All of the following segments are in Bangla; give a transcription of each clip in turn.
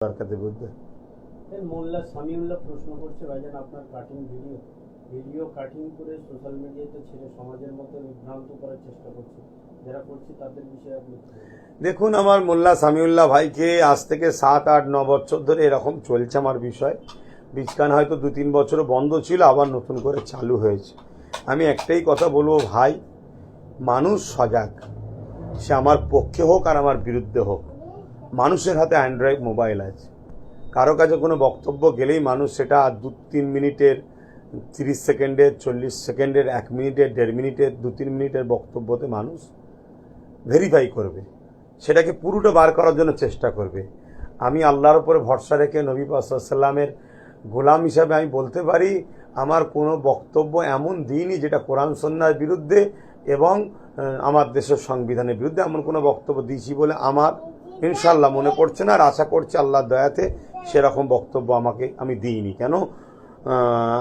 সরকারের বিরুদ্ধে। মোল্লা সামিউল্লাহ প্রশ্ন করছে ভাইজান, আপনার কাটিং ভিডিও কাটিং করে সোশ্যাল মিডিয়াতে ছেড়ে সমাজের মধ্যে বিভ্রান্ত করার চেষ্টা করছে, যারা করছে তাদের বিষয়ে আপনি কি বলবেন? দেখুন, আমার মোল্লা সামিউল্লাহ ভাইকে আজ থেকে 7, 8, 9 বছর ধরে এরকম চলছে আমার বিষয়। বীজকান হয়তো 2-3 বছরও বন্ধ ছিল, আবার নতুন করে চালু হয়েছে। আমি একটাই কথা বলবো ভাই, মানুষ সজাগ, সে আমার পক্ষে হোক আর আমার বিরুদ্ধে হোক। মানুষের হাতে অ্যান্ড্রয়েড মোবাইল আছে, কারো কাছে কোনো বক্তব্য গেলেই মানুষ সেটা 2-3 মিনিটের, 30 সেকেন্ডের, 40 সেকেন্ডের, 1 মিনিটের, 1.5 মিনিটের, 2-3 মিনিটের বক্তব্যতে মানুষ ভেরিফাই করবে, সেটাকে পুরোটা বার করার জন্য চেষ্টা করবে। আমি আল্লাহর উপরে ভরসা রেখে নবী পাক সাল্লাল্লাহু আলাইহি ওয়াসাল্লামের গোলাম হিসাবে আমি বলতে পারি, আমার কোনো বক্তব্য এমন দিইনি যেটা কোরআন সুন্নাহর বিরুদ্ধে এবং আমার দেশের সংবিধানের বিরুদ্ধে এমন কোনো বক্তব্য দিয়েছি বলে আমার ইনশাল্লাহ মনে পড়ছে না। আর আশা করছি আল্লাহর দয়াতে সেরকম বক্তব্য আমি দিইনি। কেন,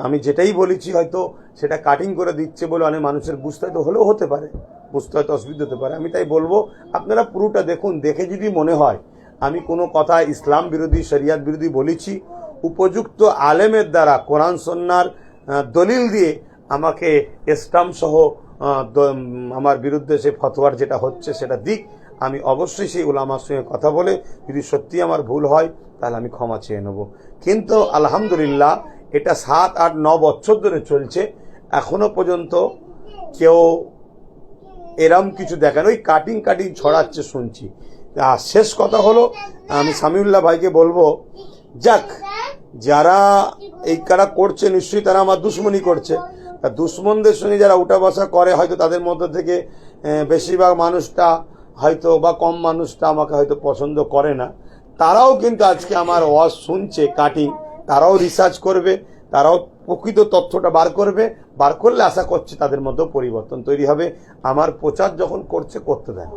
আমি যেটাই বলেছি হয়তো সেটা কাটিং করে দিচ্ছে বলে অনেক মানুষের বুঝতে হয়তো হলেও হতে পারে, বুঝতে হয়তো অসুবিধা হতে পারে। আমি তাই বলবো আপনারা পুরোটা দেখুন, দেখে যদি মনে হয় আমি কোনো কথা ইসলাম বিরোধী, শরিয়াত বিরোধী বলেছি, উপযুক্ত আলেমের দ্বারা কোরআন সুন্নাহর দলিল দিয়ে আমাকে স্টাম্প সহ আমার বিরুদ্ধে সে ফতোয়ার যেটা হচ্ছে সেটা দিক। আমি অবশ্যই সেই উলামার সঙ্গে কথা বলে যদি সত্যি আমার ভুল হয় তাহলে আমি ক্ষমা চেয়ে নেব। কিন্তু আলহামদুলিল্লাহ এটা 7, 8, 9 বছর ধরে চলছে, এখনো পর্যন্ত কেউ এরম কিছু দেখেন, ওই কাটিং ছড়াচ্ছে শুনছি। আর শেষ কথা হলো, আমি সামিউল্লাহ ভাইকে বলবো, যাক, যারা এই কারা করছে নিশ্চয়ই তারা আমার দুশ্মনী করছে। দুশ্মনদের সঙ্গে যারা উঠা বসা করে, হয়তো তাদের মধ্যে থেকে বেশিরভাগ মানুষটা হয়তো বা কম মানুষটা আমাকে হয়তো পছন্দ করে না। তারাও কিন্তু আজকে আমার ওয়াজ শুনছে কাটিং, তারাও রিসার্চ করবে, তারাও প্রকৃত তথ্যটা বার করলে আশা করছে তাদের মধ্যেও পরিবর্তন তৈরি হবে। আমার প্রচার যখন করতে দেন।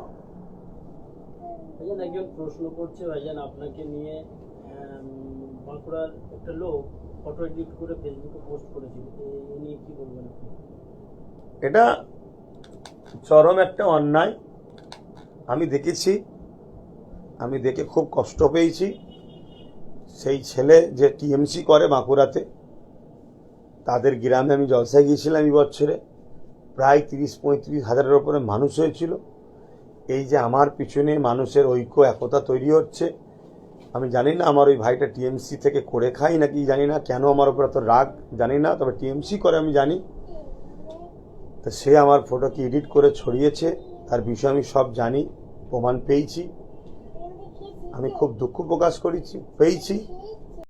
ভাইজান, একজন প্রশ্ন করছে ভাইজান আপনাকে নিয়ে, বাঁকুড়ার একটা লোক ফটো এডিট করে ফেসবুকে পোস্ট করেছিল, এই নিয়ে কি বলবেন আপনি? এটা চরম একটা অন্যায়। আমি দেখেছি, আমি দেখে খুব কষ্ট পেয়েছি। সেই ছেলে যে টিএমসি করে বাঁকুড়াতে, তাদের গ্রামে আমি জলসায় গিয়েছিলাম এই বছরে, প্রায় 30-35 হাজারের ওপরে মানুষ হয়েছিল। এই যে আমার পিছনে মানুষের ঐক্য একতা তৈরি হচ্ছে, আমি জানি না আমার ওই ভাইটা টিএমসি থেকে করে খাই নাকি, জানি না কেন আমার উপর এত রাগ, জানি না, তবে টিএমসি করে আমি জানি। তো সে আমার ফটোকে এডিট করে ছড়িয়েছে, তার বিষয়ে আমি সব জানি, প্রমাণ পেয়েছি। আমি খুব দুঃখ প্রকাশ পেয়েছি।